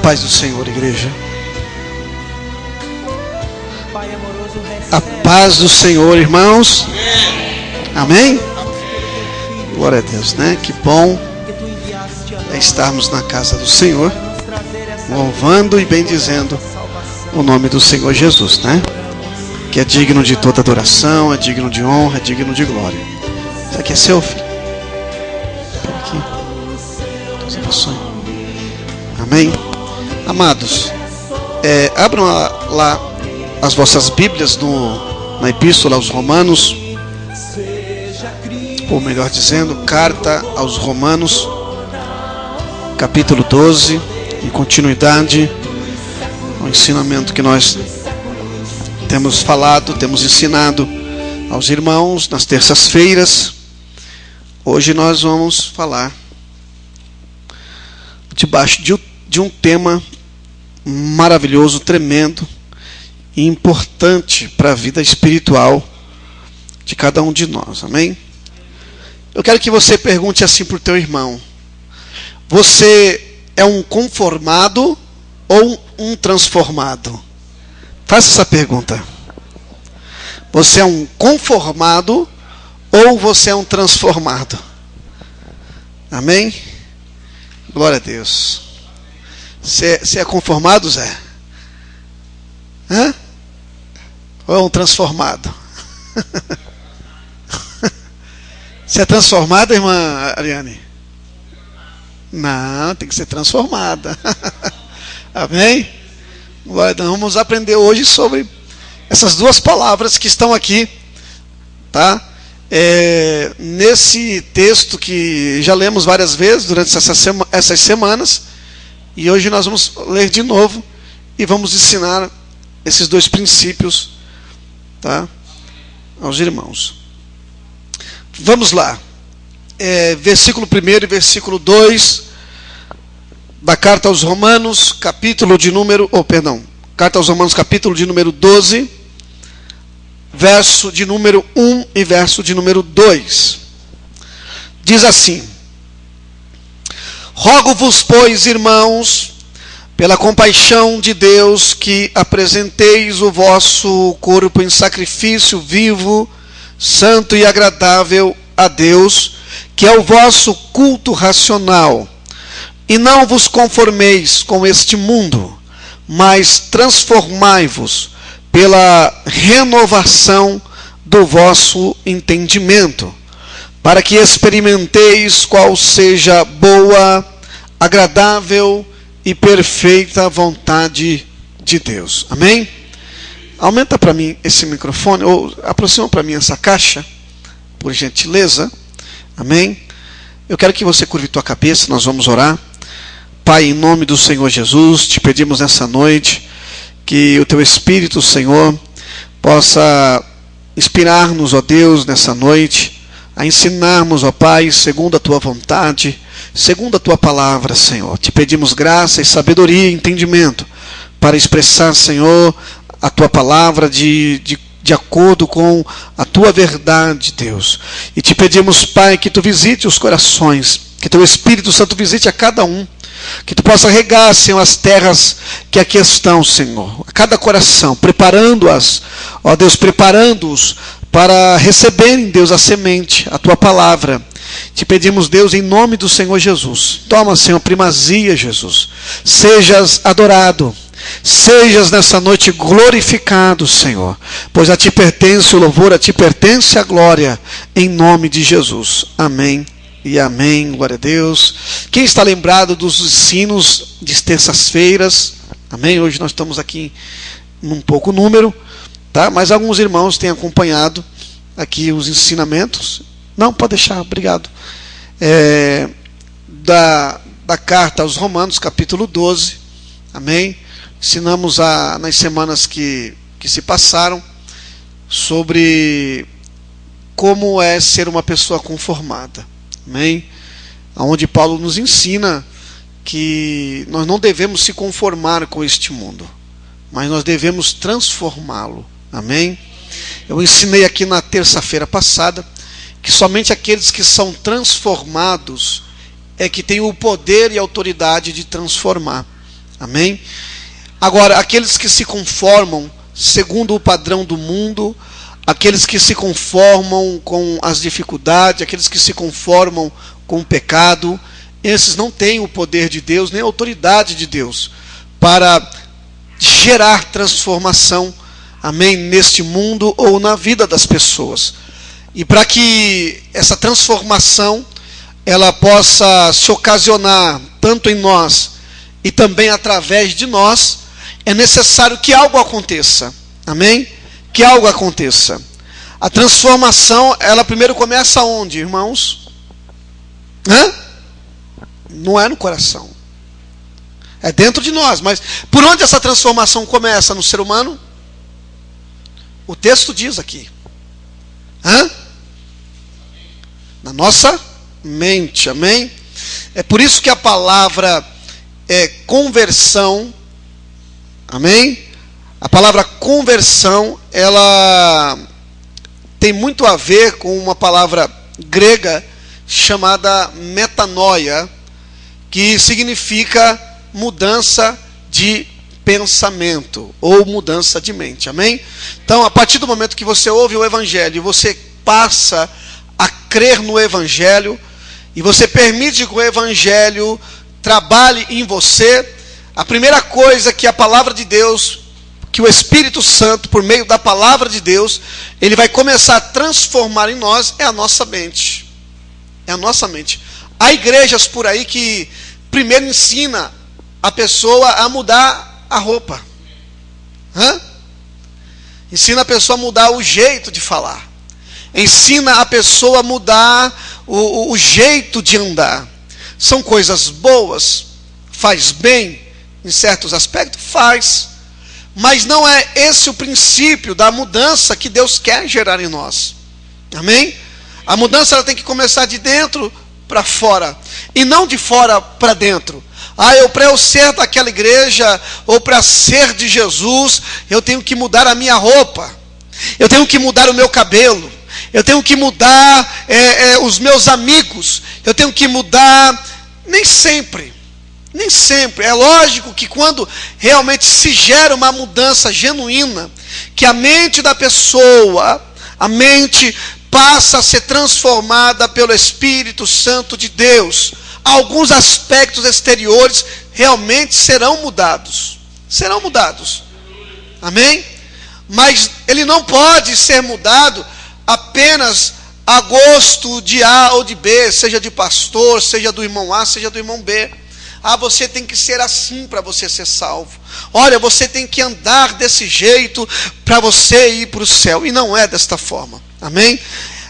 paz do Senhor, igreja. A paz do Senhor, irmãos. Amém? Glória a Deus, né? Que bom é estarmos na casa do Senhor, louvando e bendizendo o nome do Senhor Jesus, né? Que é digno de toda adoração, é digno de honra, é digno de glória. Isso aqui é seu, filho? Pega aqui. Deus abençoe. Amém? Amados, abram lá as vossas Bíblias na Epístola aos Romanos, ou melhor dizendo, Carta aos Romanos, capítulo 12, em continuidade ao ensinamento que nós temos falado, temos ensinado aos irmãos nas terças-feiras. Hoje nós vamos falar debaixo de um tema maravilhoso, tremendo e importante para a vida espiritual de cada um de nós, amém? Eu quero que você pergunte assim para o teu irmão: você é um conformado ou um transformado? Faça essa pergunta. Você é um conformado ou você é um transformado? Amém? Glória a Deus. Você é conformado, Zé? Hã? Ou é um transformado? Você é transformada, irmã Ariane? Não, tem que ser transformada. Amém? Nós vamos aprender hoje sobre essas duas palavras que estão aqui, tá? Nesse texto que já lemos várias vezes durante essas semanas, e hoje nós vamos ler de novo e vamos ensinar esses dois princípios, tá, aos irmãos. Vamos lá. Versículo 1 e versículo 2 da Carta aos Romanos, capítulo de número, Carta aos Romanos, capítulo de número 12, verso de número 1 e verso de número 2. Diz assim: rogo-vos, pois, irmãos, pela compaixão de Deus, que apresenteis o vosso corpo em sacrifício vivo, santo e agradável a Deus, que é o vosso culto racional. E não vos conformeis com este mundo, mas transformai-vos pela renovação do vosso entendimento, para que experimenteis qual seja boa, agradável e perfeita vontade de Deus. Amém? Aumenta para mim esse microfone, ou aproxima para mim essa caixa, por gentileza. Amém? Eu quero que você curve tua cabeça, nós vamos orar. Pai, em nome do Senhor Jesus, te pedimos nessa noite que o teu Espírito, Senhor, possa inspirar-nos, ó Deus, nessa noite, a ensinarmos, ó Pai, segundo a tua vontade, segundo a tua palavra, Senhor. Te pedimos graça e sabedoria e entendimento para expressar, Senhor, a tua palavra de acordo com a tua verdade, Deus. E te pedimos, Pai, que tu visite os corações, que teu Espírito Santo visite a cada um, que tu possa regar, Senhor, as terras que aqui estão, Senhor, a cada coração, preparando-as, ó Deus, preparando-os para receberem, Deus, a semente, a tua palavra. Te pedimos, Deus, em nome do Senhor Jesus. Toma, Senhor, primazia, Jesus. Sejas adorado, sejas nessa noite glorificado, Senhor, pois a ti pertence o louvor, a ti pertence a glória, em nome de Jesus. Amém e amém. Glória a Deus. Quem está lembrado dos ensinos de terças-feiras? Amém? Hoje nós estamos aqui em um pouco número, tá? Mas alguns irmãos têm acompanhado aqui os ensinamentos. Não, pode deixar, obrigado. Da carta aos Romanos, capítulo 12. Amém? Ensinamos nas semanas que se passaram sobre como é ser uma pessoa conformada. Amém? Onde Paulo nos ensina que nós não devemos se conformar com este mundo, mas nós devemos transformá-lo. Amém? Eu ensinei aqui na terça-feira passada que somente aqueles que são transformados é que têm o poder e a autoridade de transformar. Amém? Agora, aqueles que se conformam segundo o padrão do mundo, aqueles que se conformam com as dificuldades, aqueles que se conformam com o pecado, esses não têm o poder de Deus, nem a autoridade de Deus para gerar transformação, amém, neste mundo ou na vida das pessoas. E para que essa transformação ela possa se ocasionar tanto em nós e também através de nós, é necessário que algo aconteça. Amém? Que algo aconteça. A transformação, ela primeiro começa onde, irmãos? Não é no coração. É dentro de nós. Mas por onde essa transformação começa no ser humano? O texto diz aqui. Na nossa mente. Amém? É por isso que a palavra conversão, amém? A palavra conversão, ela tem muito a ver com uma palavra grega chamada metanoia, que significa mudança de pensamento ou mudança de mente, amém? Então, a partir do momento que você ouve o Evangelho e você passa a crer no Evangelho, e você permite que o Evangelho trabalhe em você, a primeira coisa que a palavra de Deus, que o Espírito Santo, por meio da palavra de Deus, ele vai começar a transformar em nós, é a nossa mente. É a nossa mente. Há igrejas por aí que primeiro ensina a pessoa a mudar a roupa. Ensina a pessoa a mudar o jeito de falar. Ensina a pessoa a mudar o jeito de andar. São coisas boas, faz bem em certos aspectos, faz. Mas não é esse o princípio da mudança que Deus quer gerar em nós. Amém? A mudança ela tem que começar de dentro para fora, e não de fora para dentro. Para eu ser daquela igreja, ou para ser de Jesus, eu tenho que mudar a minha roupa, eu tenho que mudar o meu cabelo, eu tenho que mudar os meus amigos, eu tenho que mudar. Nem sempre. É lógico que quando realmente se gera uma mudança genuína, que a mente da pessoa, a mente passa a ser transformada pelo Espírito Santo de Deus, alguns aspectos exteriores realmente serão mudados. Amém? Mas ele não pode ser mudado apenas a gosto de A ou de B, seja de pastor, seja do irmão A, seja do irmão B. Você tem que ser assim para você ser salvo. Olha, você tem que andar desse jeito para você ir para o céu. E não é desta forma. Amém?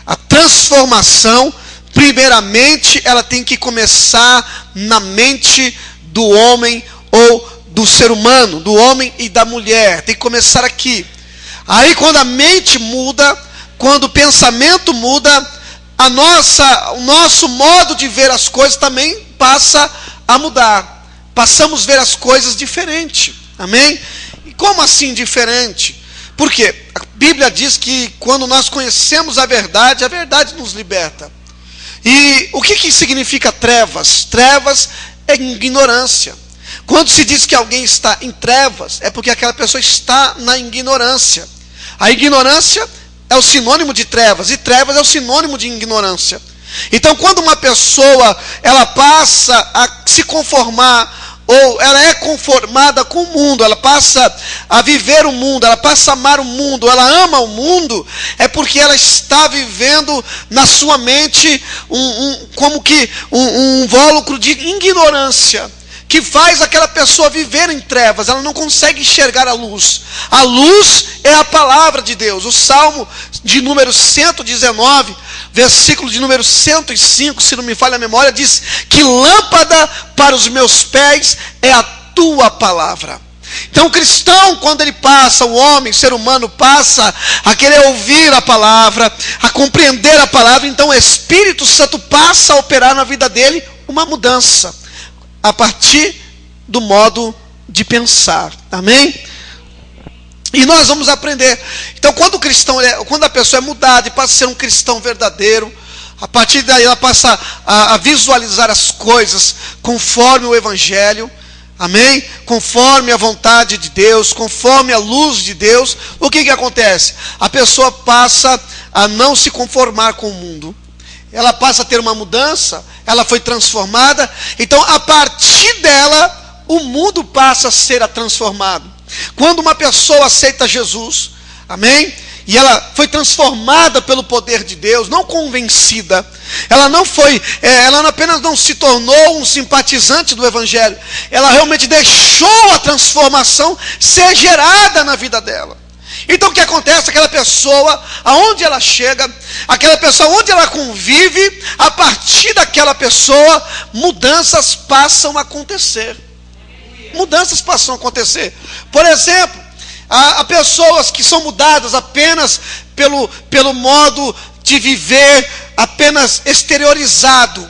A transformação, primeiramente, ela tem que começar na mente do homem ou do ser humano, do homem e da mulher. Tem que começar aqui. Aí quando a mente muda, quando o pensamento muda, o nosso modo de ver as coisas também passa a mudar. Passamos a ver as coisas diferente. Amém? E como assim diferente? Por quê? A Bíblia diz que quando nós conhecemos a verdade nos liberta. E o que significa trevas? Trevas é ignorância. Quando se diz que alguém está em trevas, é porque aquela pessoa está na ignorância. A ignorância é o sinônimo de trevas, e trevas é o sinônimo de ignorância. Então, quando uma pessoa ela passa a se conformar, ou ela é conformada com o mundo, ela passa a viver o mundo, ela passa a amar o mundo, ela ama o mundo, é porque ela está vivendo na sua mente como que um invólucro de ignorância, que faz aquela pessoa viver em trevas. Ela não consegue enxergar a luz. A luz é a palavra de Deus. O Salmo de número 119, versículo de número 105, se não me falha a memória, diz que lâmpada para os meus pés é a tua palavra. Então o cristão, quando ele passa, o homem, o ser humano passa a querer ouvir a palavra, a compreender a palavra, então o Espírito Santo passa a operar na vida dele uma mudança, a partir do modo de pensar. Amém? E nós vamos aprender. Então, quando a pessoa é mudada e passa a ser um cristão verdadeiro, a partir daí ela passa a visualizar as coisas conforme o Evangelho. Amém? Conforme a vontade de Deus, conforme a luz de Deus, o que acontece? A pessoa passa a não se conformar com o mundo. Ela passa a ter uma mudança, ela foi transformada, então a partir dela, o mundo passa a ser transformado. Quando uma pessoa aceita Jesus, amém? E ela foi transformada pelo poder de Deus, não convencida. Ela ela apenas não se tornou um simpatizante do Evangelho. Ela realmente deixou a transformação ser gerada na vida dela. Então o que acontece? Aquela pessoa, aonde ela chega, aquela pessoa onde ela convive, a partir daquela pessoa, mudanças passam a acontecer. Mudanças passam a acontecer. Por exemplo, há pessoas que são mudadas apenas pelo modo de viver, apenas exteriorizado.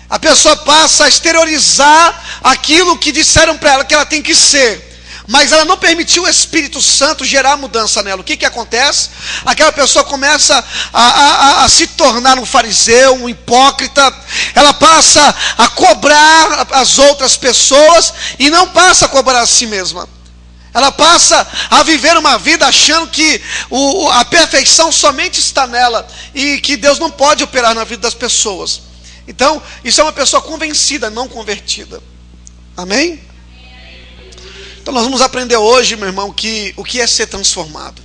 A pessoa passa a exteriorizar aquilo que disseram para ela que ela tem que ser. Mas ela não permitiu o Espírito Santo gerar mudança nela. O que acontece? Aquela pessoa começa a se tornar um fariseu, um hipócrita. Ela passa a cobrar as outras pessoas e não passa a cobrar a si mesma. Ela passa a viver uma vida achando que a perfeição somente está nela e que Deus não pode operar na vida das pessoas. Então, isso é uma pessoa convencida, não convertida. Amém? Então nós vamos aprender hoje, meu irmão, o que é ser transformado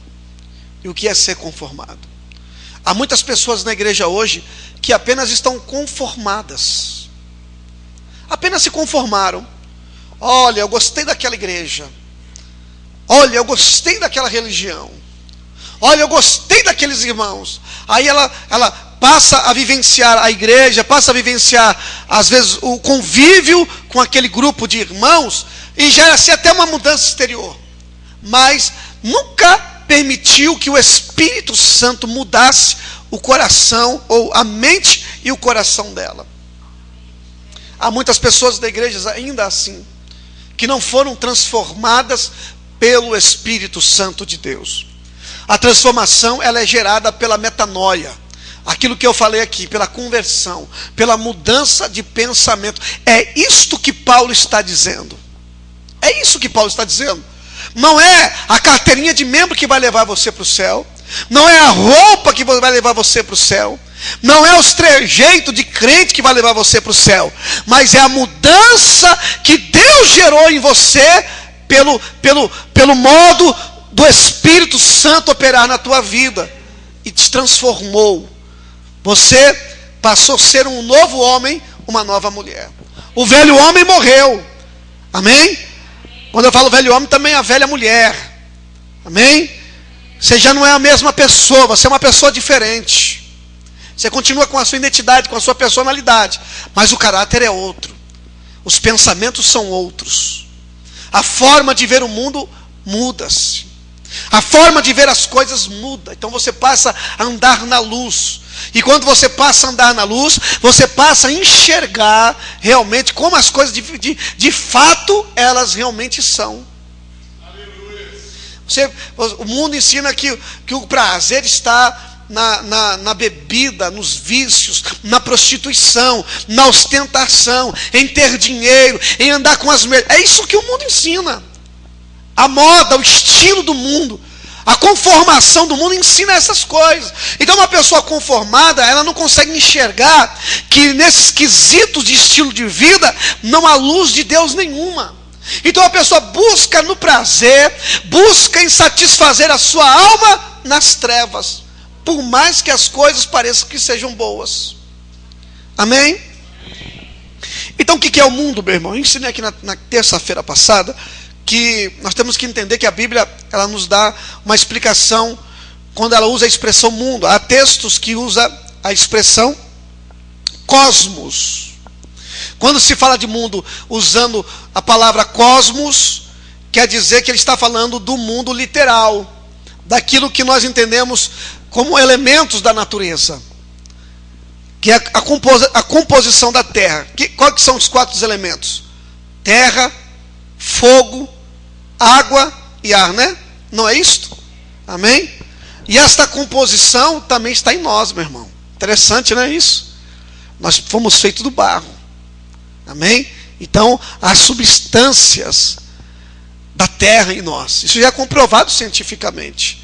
e o que é ser conformado. Há muitas pessoas na igreja hoje que apenas estão conformadas. Apenas se conformaram. Olha, eu gostei daquela igreja. Olha, eu gostei daquela religião. Olha, eu gostei daqueles irmãos. Aí ela passa a vivenciar a igreja, passa a vivenciar, às vezes, o convívio com aquele grupo de irmãos, e gera-se até uma mudança exterior. Mas nunca permitiu que o Espírito Santo mudasse o coração, ou a mente e o coração dela. Há muitas pessoas da igreja ainda assim, que não foram transformadas pelo Espírito Santo de Deus. A transformação, ela é gerada pela metanoia. Aquilo que eu falei aqui, pela conversão, pela mudança de pensamento. É isto que Paulo está dizendo. É isso que Paulo está dizendo. Não é a carteirinha de membro que vai levar você para o céu. Não é a roupa que vai levar você para o céu. Não é os trejeitos de crente que vai levar você para o céu. Mas é a mudança que Deus gerou em você pelo modo do Espírito Santo operar na tua vida. E te transformou. Você passou a ser um novo homem, uma nova mulher. O velho homem morreu. Amém? Quando eu falo velho homem, também a velha mulher. Amém? Você já não é a mesma pessoa, você é uma pessoa diferente. Você continua com a sua identidade, com a sua personalidade, mas o caráter é outro. Os pensamentos são outros. A forma de ver o mundo muda-se. A forma de ver as coisas muda. Então você passa a andar na luz. E quando você passa a andar na luz, você passa a enxergar realmente como as coisas de fato elas realmente são. O mundo ensina que o prazer está na bebida, nos vícios, na prostituição, na ostentação, em ter dinheiro, em andar com as mulheres. É isso que o mundo ensina. A moda, o estilo do mundo, a conformação do mundo ensina essas coisas. Então uma pessoa conformada, ela não consegue enxergar que nesses quesitos de estilo de vida não há luz de Deus nenhuma. Então a pessoa busca no prazer, busca em satisfazer a sua alma nas trevas, por mais que as coisas pareçam que sejam boas. Amém? Então o que é o mundo, meu irmão? Eu ensinei aqui na terça-feira passada que nós temos que entender que a Bíblia, ela nos dá uma explicação quando ela usa a expressão mundo. Há textos que usam a expressão cosmos. Quando se fala de mundo usando a palavra cosmos, quer dizer que ele está falando do mundo literal, daquilo que nós entendemos como elementos da natureza, que é a composição da terra. Quais são os 4 elementos? Terra, fogo, água e ar, né? Não é isto? Amém? E esta composição também está em nós, meu irmão. Interessante, não é isso? Nós fomos feitos do barro. Amém? Então, há substâncias da terra em nós. Isso já é comprovado cientificamente.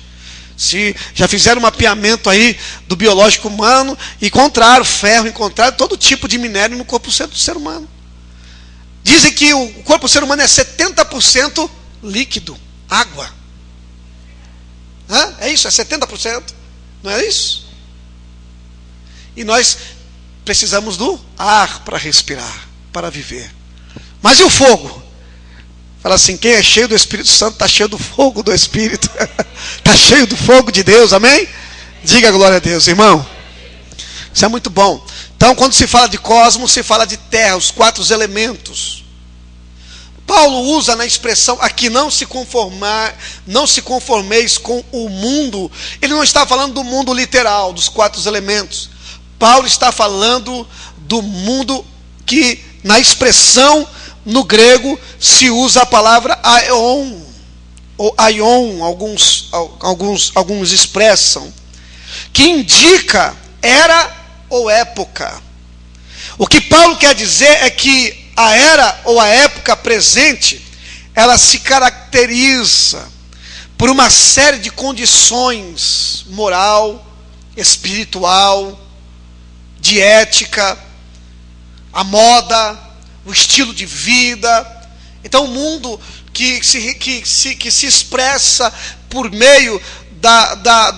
Se já fizeram um mapeamento aí do biológico humano, encontraram ferro, encontraram todo tipo de minério no corpo do ser humano. Dizem que o corpo do ser humano é 70% líquido, água. É isso, é 70%. Não é isso? E nós precisamos do ar para respirar, para viver. Mas e o fogo? Fala assim, quem é cheio do Espírito Santo está cheio do fogo do Espírito. Está cheio do fogo de Deus, amém? Diga glória a Deus, irmão. Isso é muito bom. Então, quando se fala de cosmos, se fala de terra, os 4 elementos. Paulo usa na expressão aqui, não se conformeis com o mundo. Ele não está falando do mundo literal, dos 4 elementos. Paulo está falando do mundo que, na expressão no grego, se usa a palavra aion, ou aion, alguns expressam, que indica era ou época. O que Paulo quer dizer é que a era ou a época presente, ela se caracteriza por uma série de condições moral, espiritual, de ética, a moda, o estilo de vida. Então o mundo que se expressa por meio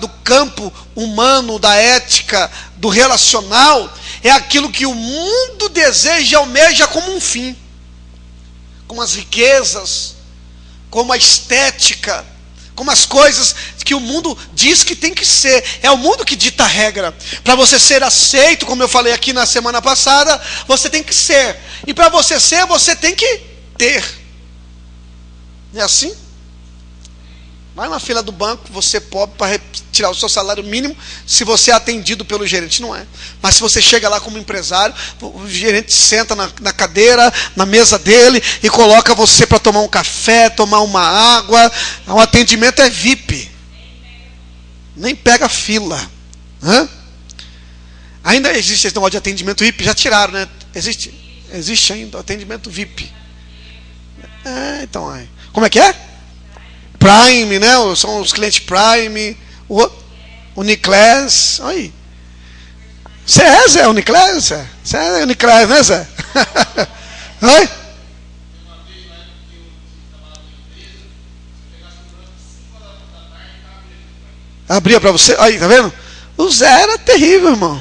do campo humano, da ética, do relacional, é aquilo que o mundo deseja e almeja como um fim, como as riquezas, como a estética, como as coisas que o mundo diz que tem que ser. É o mundo que dita a regra. Para você ser aceito, como eu falei aqui na semana passada, você tem que ser. E para você ser, você tem que ter. Não é assim? Vai na fila do banco, você pobre, para retirar o seu salário mínimo, se você é atendido pelo gerente, não é. Mas se você chega lá como empresário, o gerente senta na cadeira, na mesa dele, e coloca você para tomar um café, tomar uma água. O atendimento é VIP. Nem pega fila. Ainda existe esse negócio de atendimento VIP, já tiraram, né? Existe ainda o atendimento VIP. Então, como é que é? Prime, né? São os clientes Prime, o Uniclass. Aí. Você é, Zé? Uniclass? Você é Uniclass, né, Zé? Oi? Abria para você? Aí, tá vendo? O Zé era terrível, irmão.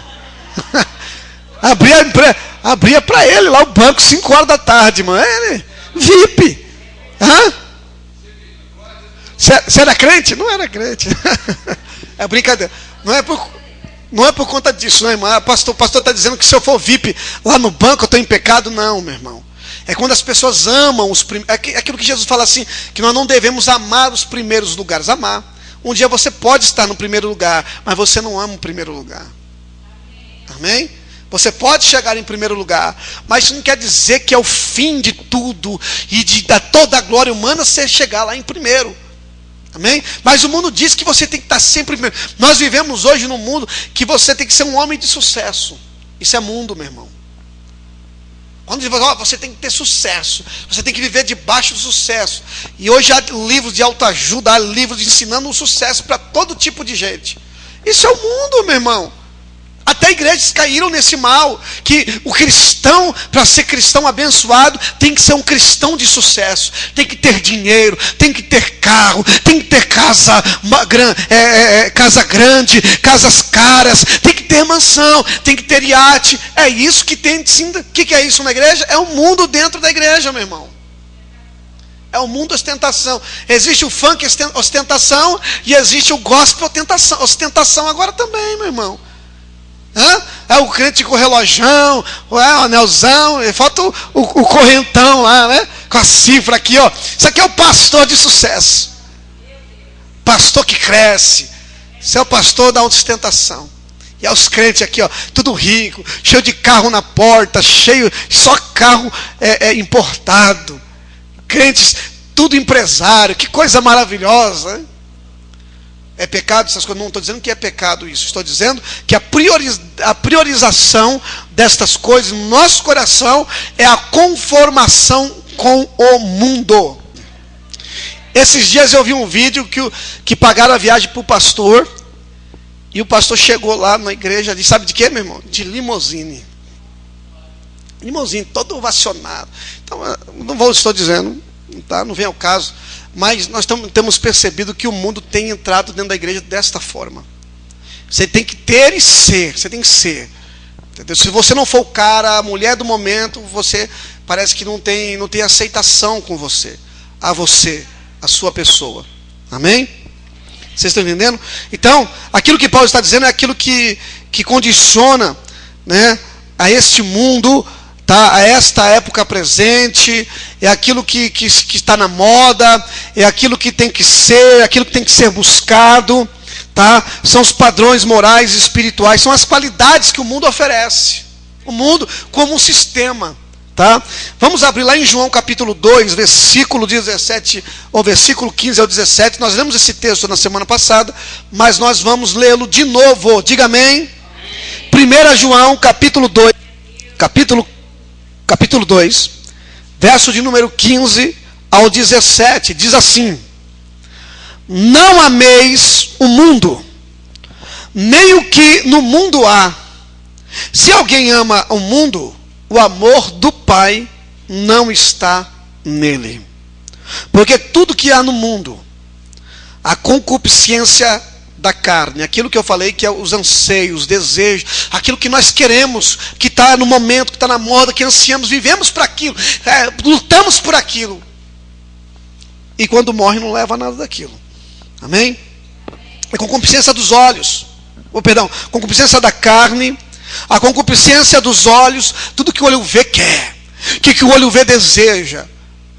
Abria para ele lá o banco 5 horas da tarde, mano. VIP. Você era crente? Não era crente. É brincadeira. Não é por conta disso, né, irmão? O pastor está dizendo que se eu for VIP lá no banco eu estou em pecado. Não, meu irmão. É quando as pessoas amam os primeiros. É aquilo que Jesus fala assim, que nós não devemos amar os primeiros lugares. Amar. Um dia você pode estar no primeiro lugar, mas você não ama o primeiro lugar. Amém? Você pode chegar em primeiro lugar, mas isso não quer dizer que é o fim de tudo e de dar toda a glória humana você chegar lá em primeiro. Amém? Mas o mundo diz que você tem que estar sempre primeiro. Nós vivemos hoje num mundo que você tem que ser um homem de sucesso. Isso é mundo, meu irmão. Quando diz, você tem que ter sucesso, você tem que viver debaixo do sucesso. E hoje há livros de autoajuda, há livros ensinando o sucesso para todo tipo de gente. Isso é o mundo, meu irmão. Até igrejas caíram nesse mal, que o cristão, para ser cristão abençoado, tem que ser um cristão de sucesso, tem que ter dinheiro, tem que ter carro, tem que ter casa grande, casas caras, tem que ter mansão, tem que ter iate. É isso que tem. O que é isso na igreja? É o mundo dentro da igreja, meu irmão. É o mundo ostentação. Existe o funk ostentação e existe o gospel ostentação agora também, meu irmão. É o crente com o relojão, o anelzão, falta o correntão lá, né? Com a cifra aqui, ó. Isso aqui é o pastor de sucesso. Pastor que cresce. Isso é o pastor da ostentação. E é os crentes aqui, ó, tudo rico, cheio de carro na porta, só carro importado. Crentes, tudo empresário, que coisa maravilhosa, hein? é pecado essas coisas. Não estou dizendo que é pecado isso. Estou dizendo que a priorização destas coisas no nosso coração é a conformação com o mundo. Esses dias eu vi um vídeo que pagaram a viagem para o pastor. E o pastor chegou lá na igreja e disse, sabe de quê, meu irmão? De limousine. Limousine, todo ovacionado. Então, não estou dizendo, tá? Não vem ao caso. Mas nós temos percebido que o mundo tem entrado dentro da igreja desta forma. Você tem que ter e ser. Você tem que ser. Entendeu? Se você não for o cara, a mulher do momento, você parece que não tem aceitação com você. A sua pessoa. Amém? Vocês estão entendendo? Então, aquilo que Paulo está dizendo é aquilo que condiciona, né, a este mundo, tá, a esta época presente, é aquilo que está na moda, é aquilo que tem que ser, aquilo que tem que ser buscado, tá? São os padrões morais e espirituais, são as qualidades que o mundo oferece. O mundo como um sistema. Tá? Vamos abrir lá em João capítulo 2, versículo 17, ou versículo 15 ao 17. Nós lemos esse texto na semana passada, mas nós vamos lê-lo de novo. Diga amém. 1 João capítulo 2, capítulo 2, verso de número 15 ao 17, diz assim: não ameis o mundo, nem o que no mundo há. Se alguém ama o mundo, o amor do Pai não está nele. Porque tudo que há no mundo, a concupiscência da carne, aquilo que eu falei que é os anseios, os desejos, aquilo que nós queremos, que está no momento, que está na moda, que ansiamos, vivemos para aquilo, lutamos por aquilo. E quando morre não leva nada daquilo. Amém? A concupiscência dos olhos, concupiscência da carne, a concupiscência dos olhos, tudo que o olho vê quer, que o olho vê deseja,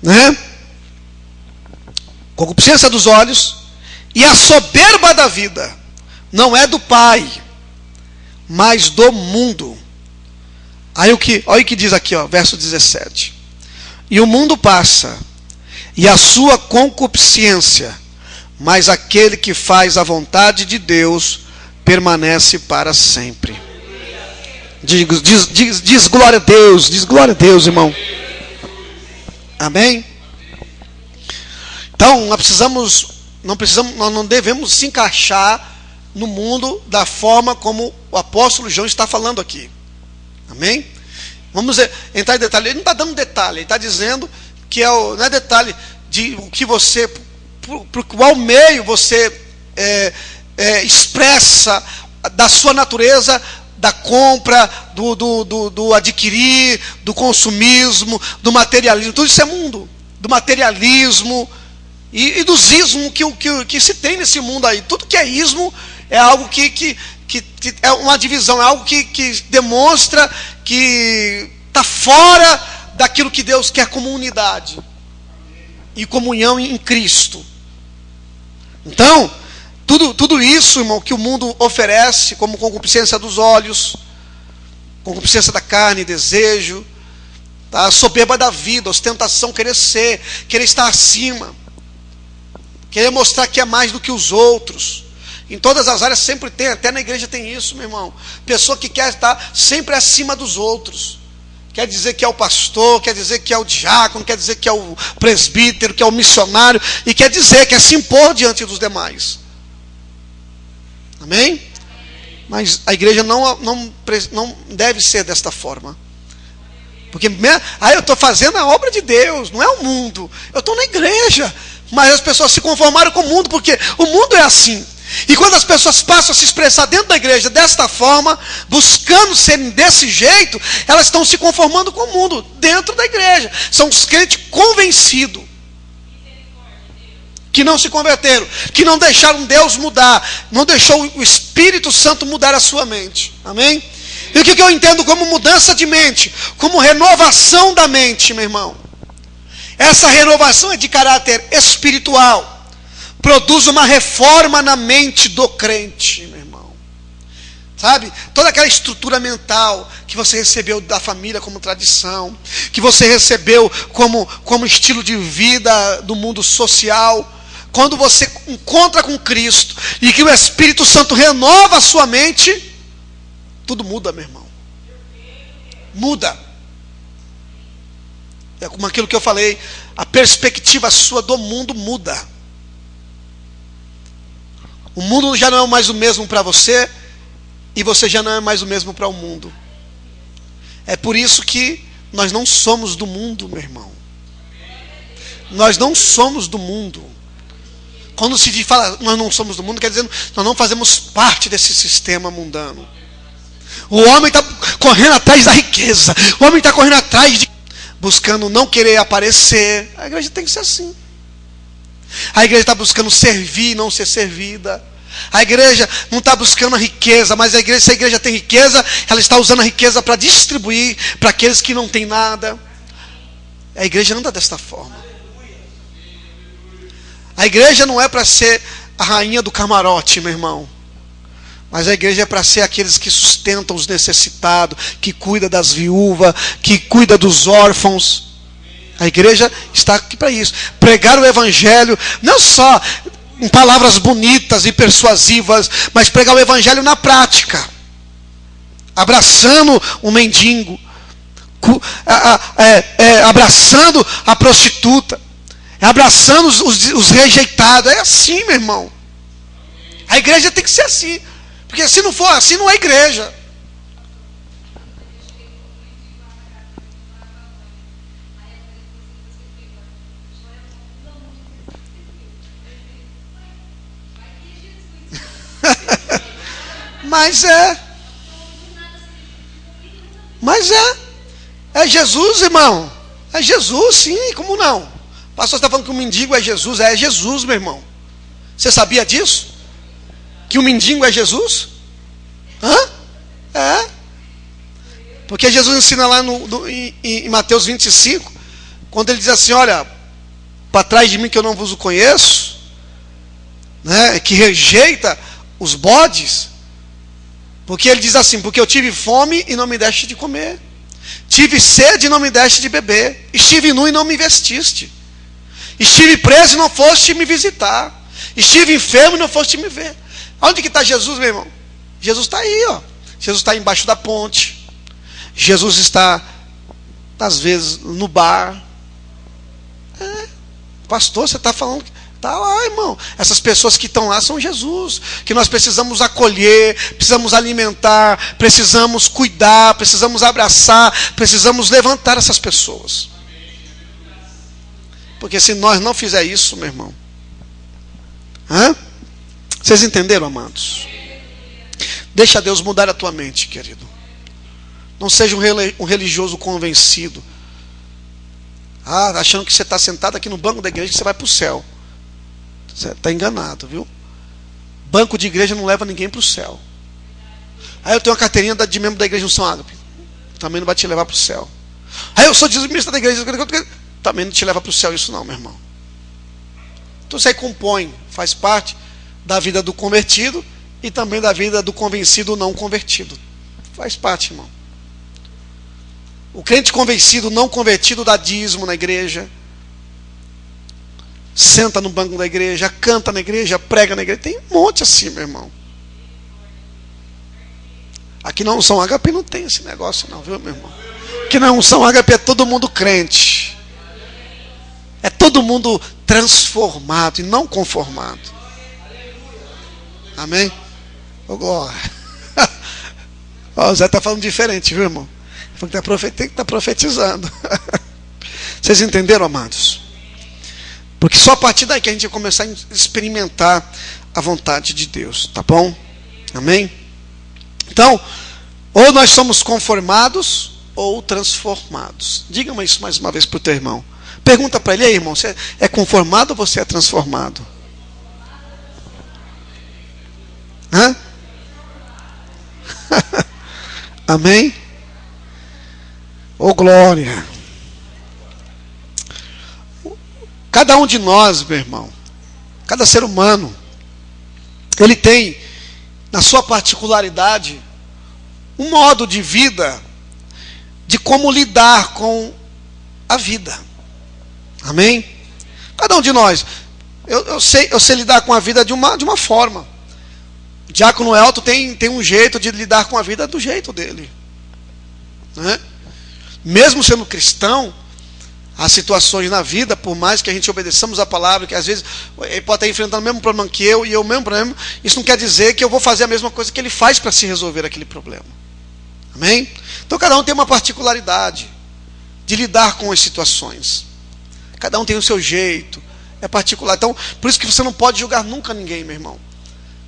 né? Concupiscência dos olhos e a soberba da vida não é do Pai, mas do mundo. Olha o que diz aqui, verso 17. E o mundo passa, e a sua concupiscência, mas aquele que faz a vontade de Deus permanece para sempre. Diz glória a Deus, irmão. Amém? Então, nós não devemos se encaixar no mundo da forma como o apóstolo João está falando aqui. Amém? Vamos entrar em detalhe. Ele não está dando detalhe, ele está dizendo que não é detalhe de o que você, por qual meio você expressa da sua natureza, da compra, do adquirir, do consumismo, do materialismo. Tudo isso é mundo. Do materialismo e dos ismos que se tem nesse mundo aí. Tudo que é ismo é algo que é uma divisão, é algo que demonstra que está fora daquilo que Deus quer como unidade e comunhão em Cristo. Então, tudo isso, irmão, que o mundo oferece, como concupiscência dos olhos, concupiscência da carne, desejo, tá? Soberba da vida, ostentação, querer estar acima, querer mostrar que é mais do que os outros. Em todas as áreas sempre tem, até na igreja tem isso, meu irmão. Pessoa que quer estar sempre acima dos outros. Quer dizer que é o pastor, quer dizer que é o diácono, quer dizer que é o presbítero, que é o missionário, e quer dizer que é se impor diante dos demais. Amém? Mas a igreja não deve ser desta forma. Porque eu estou fazendo a obra de Deus, não é o mundo. Eu estou na igreja, mas as pessoas se conformaram com o mundo, porque o mundo é assim. E quando as pessoas passam a se expressar dentro da igreja desta forma, buscando serem desse jeito, elas estão se conformando com o mundo dentro da igreja. São os crentes convencidos, que não se converteram, que não deixaram Deus mudar, não deixou o Espírito Santo mudar a sua mente. Amém? E o que eu entendo como mudança de mente? Como renovação da mente, meu irmão. Essa renovação é de caráter espiritual. Produz uma reforma na mente do crente, meu irmão. Sabe? Toda aquela estrutura mental que você recebeu da família como tradição, que você recebeu como estilo de vida do mundo social, quando você encontra com Cristo e que o Espírito Santo renova a sua mente, tudo muda, meu irmão. Muda. É como aquilo que eu falei, a perspectiva sua do mundo muda. O mundo já não é mais o mesmo para você e você já não é mais o mesmo para o mundo. É por isso que nós não somos do mundo, meu irmão. Nós não somos do mundo. Quando se fala nós não somos do mundo, quer dizer, nós não fazemos parte desse sistema mundano. O homem está correndo atrás da riqueza. O homem está correndo atrás de... buscando não querer aparecer. A igreja tem que ser assim. A igreja está buscando servir e não ser servida. A igreja não está buscando a riqueza, mas se a igreja tem riqueza, ela está usando a riqueza para distribuir para aqueles que não têm nada. A igreja não está desta forma. A igreja não é para ser a rainha do camarote, meu irmão. Mas a igreja é para ser aqueles que sustentam os necessitados, que cuida das viúvas, que cuida dos órfãos. A igreja está aqui para isso. Pregar o evangelho, não só em palavras bonitas e persuasivas, mas pregar o evangelho na prática. Abraçando o mendigo, abraçando a prostituta, abraçando os rejeitados. É assim, meu irmão. A igreja tem que ser assim. Porque se não for assim, não é igreja. Mas é Jesus, irmão. É Jesus, sim, como não? O pastor está falando que o mendigo é Jesus. É Jesus, meu irmão. Você sabia disso? Que o mendigo é Jesus? É. Porque Jesus ensina lá em Mateus 25, quando ele diz assim, olha, para trás de mim que eu não vos conheço, né, que rejeita os bodes, porque ele diz assim, porque eu tive fome e não me deste de comer, tive sede e não me deste de beber, estive nu e não me vestiste, estive preso e não foste me visitar, estive enfermo e não foste me ver. Onde que está Jesus, meu irmão? Jesus está aí, ó. Jesus está embaixo da ponte. Jesus está, às vezes, no bar. Pastor, você está falando... Está lá, irmão. Essas pessoas que estão lá são Jesus. Que nós precisamos acolher, precisamos alimentar, precisamos cuidar, precisamos abraçar, precisamos levantar essas pessoas. Porque se nós não fizer isso, meu irmão... Vocês entenderam, amados? Deixa Deus mudar a tua mente, querido. Não seja um religioso convencido. Achando que você está sentado aqui no banco da igreja que você vai para o céu. Você está enganado, viu? Banco de igreja não leva ninguém para o céu. Eu tenho uma carteirinha de membro da igreja no São Ágape. Também não vai te levar para o céu. Eu sou dizimista da igreja. Também não te leva para o céu isso não, meu irmão. Então isso aí compõe, faz parte da vida do convertido e também da vida do convencido não convertido. Faz parte, irmão. O crente convencido não convertido dá dízimo na igreja, senta no banco da igreja, canta na igreja, prega na igreja. Tem um monte assim, meu irmão. Aqui na Unção Ágape não tem esse negócio não, viu, meu irmão? Aqui na Unção Ágape é todo mundo crente. É todo mundo transformado e não conformado. Amém? Ô, glória. O Zé está falando diferente, viu, irmão? Tem que estar profetizando. Vocês entenderam, amados? Porque só a partir daí que a gente vai começar a experimentar a vontade de Deus, tá bom? Amém? Então, ou nós somos conformados ou transformados. Diga-me isso mais uma vez para o teu irmão. Pergunta para ele, aí, irmão, você é conformado ou você é transformado? Amém? Ô, glória. Cada um de nós, meu irmão, cada ser humano, ele tem, na sua particularidade, um modo de vida, de como lidar com a vida. Amém? Cada um de nós. Eu sei lidar com a vida de uma forma. O diácono Elton tem um jeito de lidar com a vida do jeito dele, né? Mesmo sendo cristão, há situações na vida, por mais que a gente obedeçamos a palavra, que às vezes ele pode estar enfrentando o mesmo problema que eu, e eu o mesmo problema, isso não quer dizer que eu vou fazer a mesma coisa que ele faz para se resolver aquele problema. Amém? Então cada um tem uma particularidade de lidar com as situações. Cada um tem o seu jeito, é particular. Então, por isso que você não pode julgar nunca ninguém, meu irmão.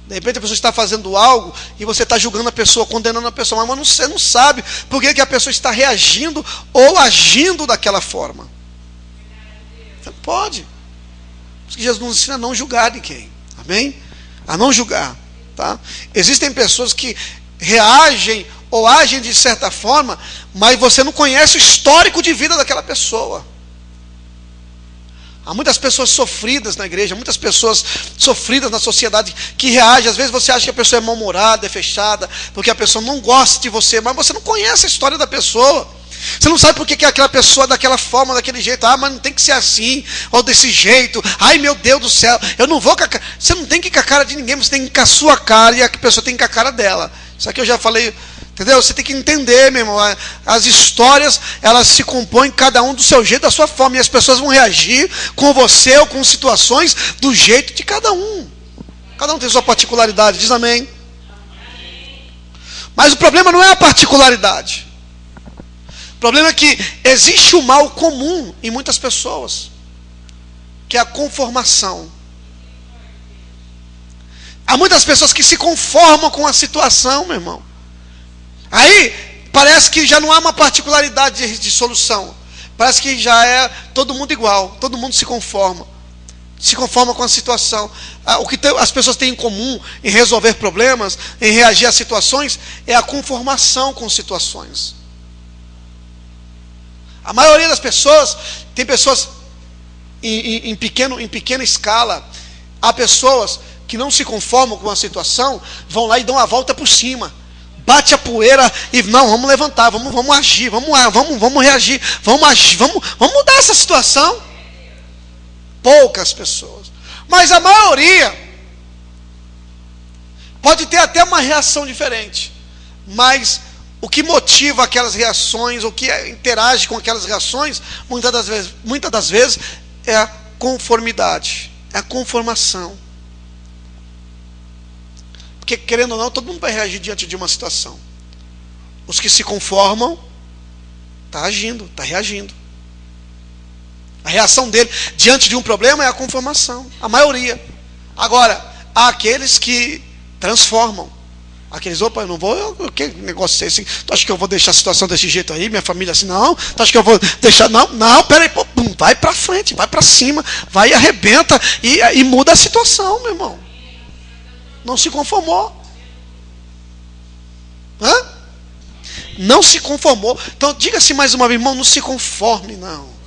De repente a pessoa está fazendo algo e você está julgando a pessoa, condenando a pessoa, mas você não sabe por que a pessoa está reagindo ou agindo daquela forma. Você não pode. Porque Jesus nos ensina a não julgar ninguém. Amém? A não julgar. Tá? Existem pessoas que reagem ou agem de certa forma, mas você não conhece o histórico de vida daquela pessoa. Há muitas pessoas sofridas na igreja, muitas pessoas sofridas na sociedade que reagem. Às vezes você acha que a pessoa é mal-humorada, é fechada, porque a pessoa não gosta de você, mas você não conhece a história da pessoa. Você não sabe por que aquela pessoa é daquela forma, daquele jeito. Ah, mas não tem que ser assim, ou desse jeito. Ai, meu Deus do céu, eu não vou com a cara. Você não tem que ir com a cara de ninguém, você tem que ir com a sua cara e a pessoa tem que ir com a cara dela. Isso aqui eu já falei, entendeu? Você tem que entender, meu irmão. As histórias, elas se compõem cada um do seu jeito, da sua forma. E as pessoas vão reagir com você ou com situações do jeito de cada um. Cada um tem sua particularidade, diz amém. Mas o problema não é a particularidade. O problema é que existe um mal comum em muitas pessoas, que é a conformação. Há muitas pessoas que se conformam com a situação, meu irmão. Aí parece que já não há uma particularidade de solução. Parece que já é todo mundo igual, todo mundo se conforma com a situação. O que as pessoas têm em comum em resolver problemas, em reagir a situações, é a conformação com situações. A maioria das pessoas, tem pessoas em pequena escala, há pessoas que não se conformam com a situação, vão lá e dão a volta por cima, bate a poeira e não, vamos levantar, vamos agir, vamos reagir, vamos agir, vamos mudar essa situação. Poucas pessoas, mas a maioria pode ter até uma reação diferente, mas o que motiva aquelas reações, o que interage com aquelas reações, muitas das vezes é a conformidade, é a conformação. Porque, querendo ou não, todo mundo vai reagir diante de uma situação. Os que se conformam, está agindo, está reagindo. A reação dele diante de um problema é a conformação, a maioria. Agora, há aqueles que transformam. Aqueles, opa, eu não vou, que negócio é esse? Tu acha que eu vou deixar a situação desse jeito aí, minha família assim? Não, tu acha que eu vou deixar? Não, peraí, vai pra frente, vai pra cima, vai e arrebenta e muda a situação, meu irmão. Não se conformou. Não se conformou. Então diga-se mais uma vez, irmão, não se conforme, não.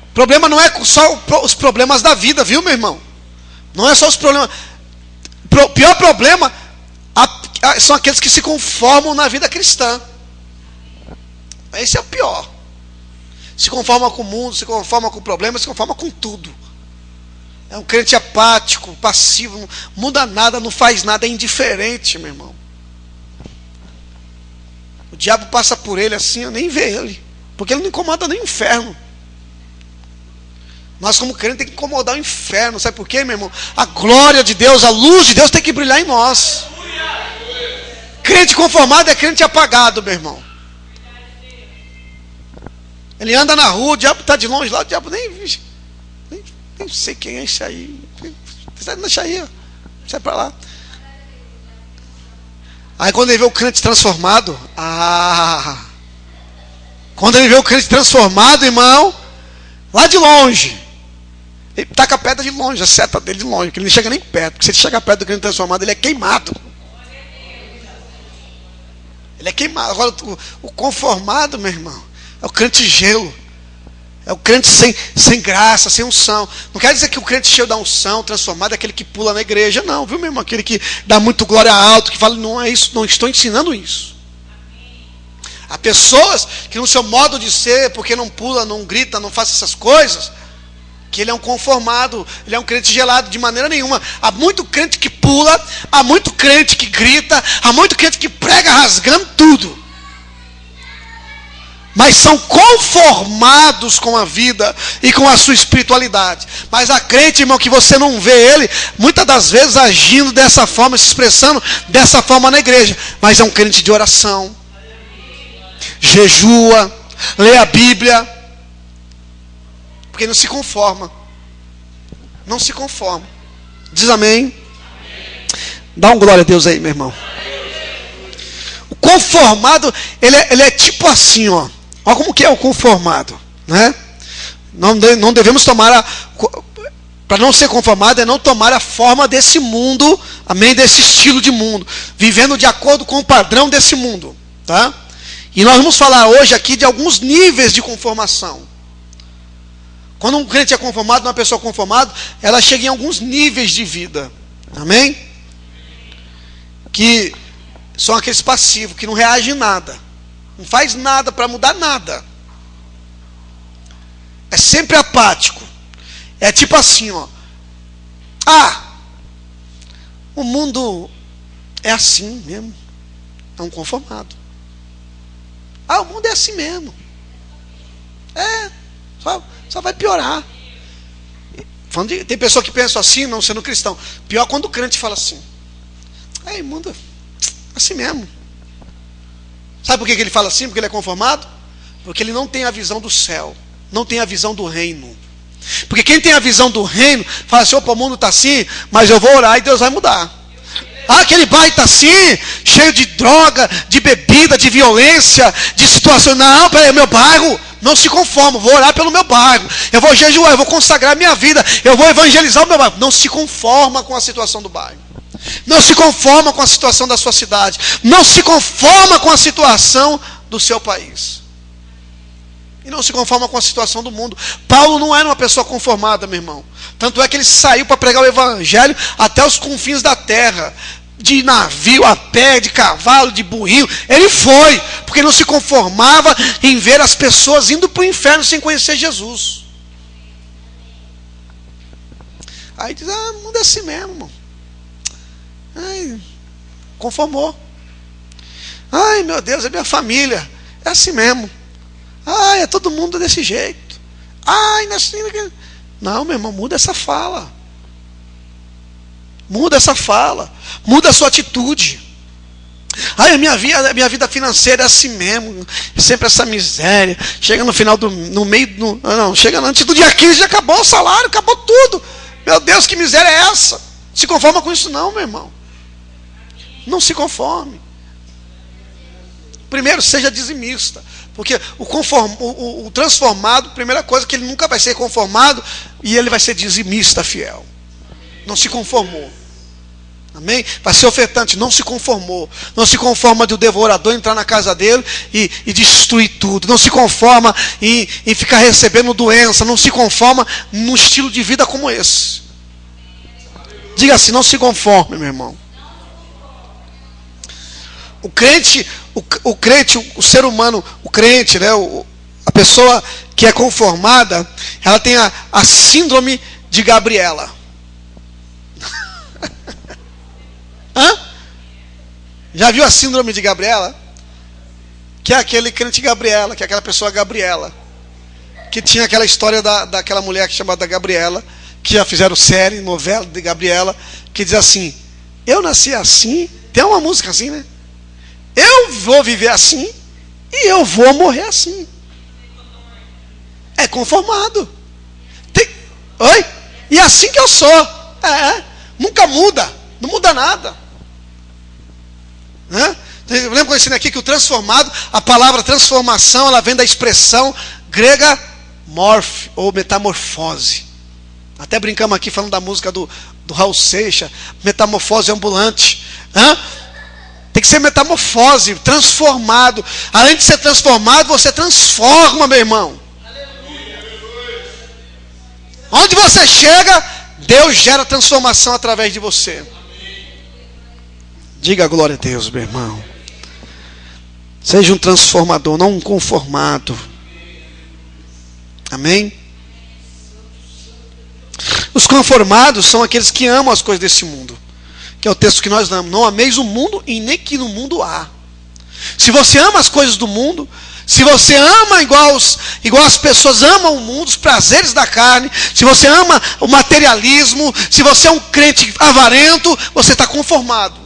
O problema não é só os problemas da vida, viu, meu irmão? Não é só os problemas. O pior problema são aqueles que se conformam na vida cristã. Esse é o pior. Se conforma com o mundo, se conforma com o problema, se conforma com tudo. É um crente apático, passivo, não muda nada, não faz nada, é indiferente, meu irmão. O diabo passa por ele assim, eu nem vê ele, porque ele não incomoda nem o inferno. Nós como crentes tem que incomodar o inferno, sabe por quê, meu irmão? A glória de Deus, a luz de Deus tem que brilhar em nós. Crente conformado é crente apagado, meu irmão. Ele anda na rua, o diabo está de longe lá, o diabo nem sei quem é esse aí. Deixa aí, sai para lá. Aí quando ele vê o crente transformado, quando ele vê o crente transformado, irmão, lá de longe, ele taca a pedra de longe, a seta dele de longe, porque ele não chega nem perto, porque se ele chegar perto do crente transformado, ele é queimado. Ele é queimado. Agora o conformado, meu irmão, é o crente gelo. É o crente sem graça, sem unção. Não quer dizer que o crente cheio da unção, transformado, é aquele que pula na igreja. Não, viu, meu irmão? Aquele que dá muito glória alto, que fala, não é isso, não estou ensinando isso. Há pessoas que no seu modo de ser, porque não pula, não grita, não faz essas coisas, que ele é um conformado, ele é um crente gelado, de maneira nenhuma. Há muito crente que pula, há muito crente que grita, há muito crente que prega rasgando tudo. Mas são conformados com a vida e com a sua espiritualidade. Mas há crente, irmão, que você não vê ele, muitas das vezes agindo dessa forma, se expressando dessa forma na igreja. Mas é um crente de oração, jejua, lê a Bíblia, porque não se conforma. Não se conforma. Diz amém. Dá um glória a Deus aí, meu irmão. O conformado, ele é tipo assim, ó. Olha como que é o conformado, né? Não devemos tomar para não ser conformado é não tomar a forma desse mundo, amém, desse estilo de mundo, vivendo de acordo com o padrão desse mundo, tá? E nós vamos falar hoje aqui de alguns níveis de conformação. Quando um crente é conformado, uma pessoa conformada, ela chega em alguns níveis de vida, amém? Que são aqueles passivos, que não reagem nada, não faz nada para mudar nada, é sempre apático, é tipo assim, ó, o mundo é assim mesmo, é um conformado. O mundo é assim mesmo, só vai piorar. Tem pessoa que pensa assim, não sendo cristão. Pior quando o crente fala assim, o mundo é assim mesmo. Sabe por que ele fala assim? Porque ele é conformado? Porque ele não tem a visão do céu, não tem a visão do reino. Porque quem tem a visão do reino fala assim, opa, o mundo está assim, mas eu vou orar e Deus vai mudar. Aquele bairro está assim, cheio de droga, de bebida, de violência, de situação. Não, peraí, meu bairro não se conforma, vou orar pelo meu bairro, eu vou jejuar, eu vou consagrar minha vida, eu vou evangelizar o meu bairro. Não se conforma com a situação do bairro, não se conforma com a situação da sua cidade, não se conforma com a situação do seu país, e não se conforma com a situação do mundo. Paulo não era uma pessoa conformada, meu irmão. Tanto é que ele saiu para pregar o evangelho até os confins da terra, de navio, a pé, de cavalo, de burrinho. Ele foi, porque não se conformava em ver as pessoas indo para o inferno sem conhecer Jesus. Aí diz, o mundo é assim mesmo, irmão. Conformou. Meu Deus, é minha família, é assim mesmo. É todo mundo desse jeito. Não, meu irmão, muda essa fala. Muda essa fala. Muda a sua atitude. A minha vida financeira é assim mesmo. É sempre essa miséria. Chega no final chega antes do dia 15, já acabou o salário, acabou tudo. Meu Deus, que miséria é essa? Se conforma com isso não, meu irmão. Não se conforme. Primeiro, seja dizimista. Porque o transformado, primeira coisa, que ele nunca vai ser conformado, e ele vai ser dizimista fiel. Não se conformou. Amém? Vai ser ofertante, não se conformou. Não se conforma de o devorador entrar na casa dele e destruir tudo. Não se conforma em ficar recebendo doença. Não se conforma num estilo de vida como esse. Diga assim, não se conforme, meu irmão. O crente, o ser humano, o crente, né, a pessoa que é conformada, ela tem a síndrome de Gabriela. Já viu a síndrome de Gabriela? Que é aquele crente Gabriela, que é aquela pessoa Gabriela, que tinha aquela história daquela mulher chamada Gabriela, que já fizeram série, novela de Gabriela, que diz assim, eu nasci assim, tem uma música assim, né? Eu vou viver assim e eu vou morrer assim. É conformado. Oi? E assim que eu sou. Nunca muda. Não muda nada. Eu lembro ensinei aqui que o transformado, a palavra transformação, ela vem da expressão grega morph, ou metamorfose. Até brincamos aqui falando da música do Raul Seixas, metamorfose ambulante. Tem que ser metamorfose, transformado. Além de ser transformado, você transforma, meu irmão. Onde você chega, Deus gera transformação através de você. Diga glória a Deus, meu irmão. Seja um transformador, não um conformado. Amém? Os conformados são aqueles que amam as coisas desse mundo, que é o texto que nós damos. Não ameis o mundo e nem que no mundo há. Se você ama as coisas do mundo, se você ama igual as pessoas amam o mundo, os prazeres da carne, se você ama o materialismo, se você é um crente avarento, você está conformado.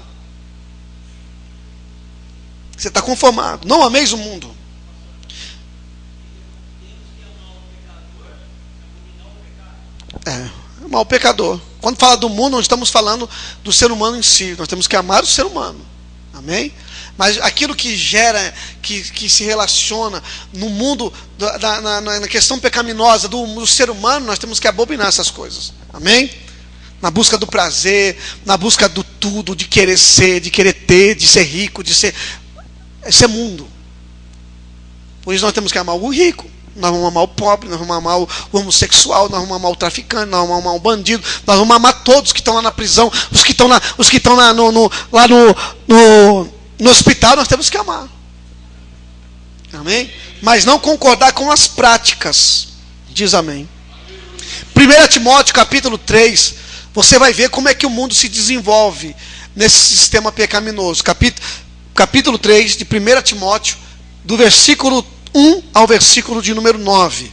Você está conformado. Não ameis o mundo. Amar o pecador. Quando fala do mundo, nós estamos falando do ser humano em si. Nós temos que amar o ser humano. Amém? Mas aquilo que gera, que se relaciona no mundo, na questão pecaminosa do ser humano, nós temos que abominar essas coisas. Amém? Na busca do prazer, na busca do tudo, de querer ser, de querer ter, de ser rico, de ser... Esse é mundo. Por isso nós temos que amar o rico, nós vamos amar o pobre, nós vamos amar o homossexual, nós vamos amar o traficante, nós vamos amar o bandido, nós vamos amar todos que estão lá na prisão, os que estão lá no hospital, nós temos que amar. Amém? Mas não concordar com as práticas. Diz amém. 1 Timóteo capítulo 3, você vai ver como é que o mundo se desenvolve nesse sistema pecaminoso. Capítulo 3 de 1 Timóteo, do versículo 1 ao versículo de número 9.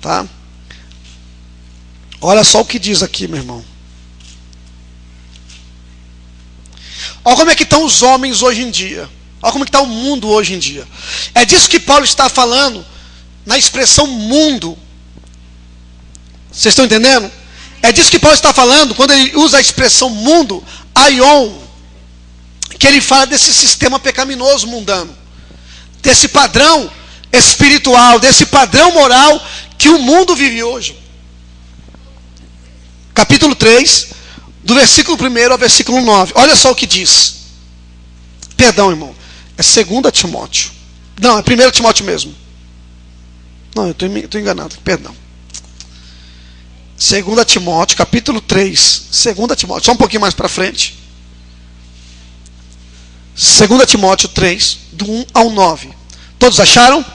Tá? Olha só o que diz aqui, meu irmão. Olha como é que estão os homens hoje em dia. Olha como é que está o mundo hoje em dia. É disso que Paulo está falando na expressão mundo. Vocês estão entendendo? É disso que Paulo está falando quando ele usa a expressão mundo, aion, que ele fala desse sistema pecaminoso mundano, desse padrão espiritual, desse padrão moral que o mundo vive hoje. Capítulo 3, do versículo 1 ao versículo 9. Olha só o que diz. Perdão, irmão. É 2 Timóteo. Não, é 1 Timóteo mesmo. Não, eu estou enganado. Perdão. 2 Timóteo, capítulo 3. 2 Timóteo, só um pouquinho mais para frente. 2 Timóteo 3, do 1 ao 9. Todos acharam?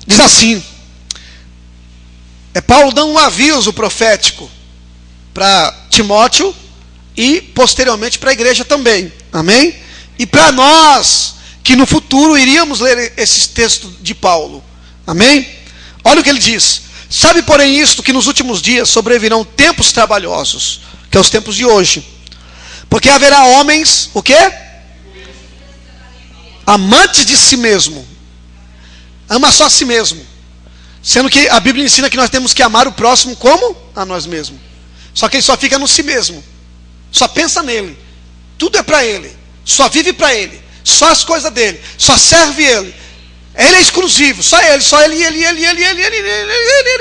Diz assim. É Paulo dando um aviso profético para Timóteo e posteriormente para a igreja também. Amém? E para nós, que no futuro iríamos ler esses textos de Paulo. Amém? Olha o que ele diz. Sabe, porém, isto, que nos últimos dias sobrevirão tempos trabalhosos, que é os tempos de hoje. Porque haverá homens, o quê? Amantes de si mesmo. Ama só a si mesmo. Sendo que a Bíblia ensina que nós temos que amar o próximo como a nós mesmos. Só que ele só fica no si mesmo. Só pensa nele. Tudo é para ele. Só vive para ele. Só as coisas dele. Só serve ele. Ele é exclusivo. Só ele,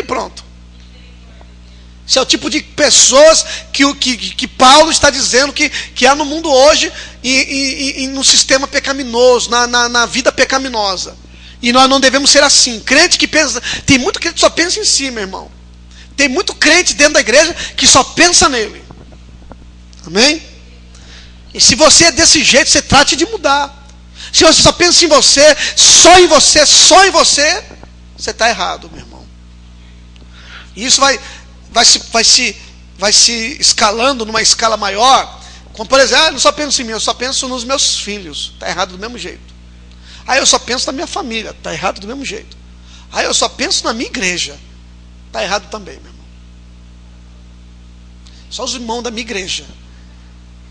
pronto. Esse é o tipo de pessoas que Paulo está dizendo que há no mundo hoje e no sistema pecaminoso, na vida pecaminosa. E nós não devemos ser assim. Crente que pensa... Tem muito crente que só pensa em si, meu irmão. Tem muito crente dentro da igreja que só pensa nele. Amém? E se você é desse jeito, você trate de mudar. Se você só pensa em você, só em você, você está errado, meu irmão. E isso vai se escalando numa escala maior. Como, por exemplo, eu não só penso em mim, eu só penso nos meus filhos. Está errado do mesmo jeito. Aí eu só penso na minha família. Está errado do mesmo jeito. Aí eu só penso na minha igreja. Está errado também, meu irmão. Só os irmãos da minha igreja.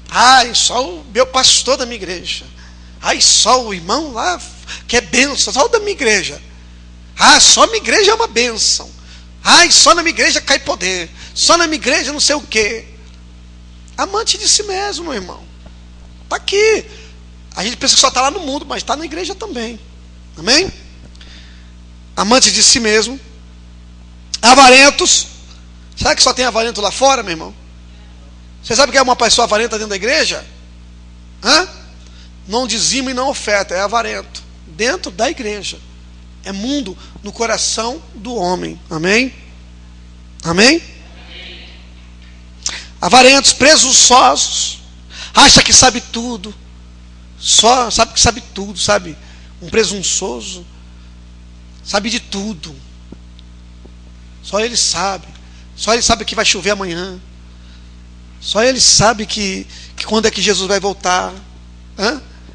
Ai, só o meu pastor da minha igreja. Ai, só o irmão lá que é bênção. Só o da minha igreja. Ah, só a minha igreja é uma bênção. Ai, só na minha igreja cai poder. Só na minha igreja não sei o quê. Amante de si mesmo, meu irmão. Está aqui. A gente pensa que só está lá no mundo, mas está na igreja também. Amém? Amante de si mesmo. Avarentos. Será que só tem avarento lá fora, meu irmão? Você sabe o que é uma pessoa avarenta dentro da igreja? Hã? Não dizima e não oferta. É avarento. Dentro da igreja. É mundo no coração do homem. Amém? Amém? Avarentos, presunçosos. Acha que sabe tudo. Só sabe que sabe tudo, sabe? Um presunçoso. Sabe de tudo. Só ele sabe. Só ele sabe que vai chover amanhã. Só ele sabe que quando é que Jesus vai voltar.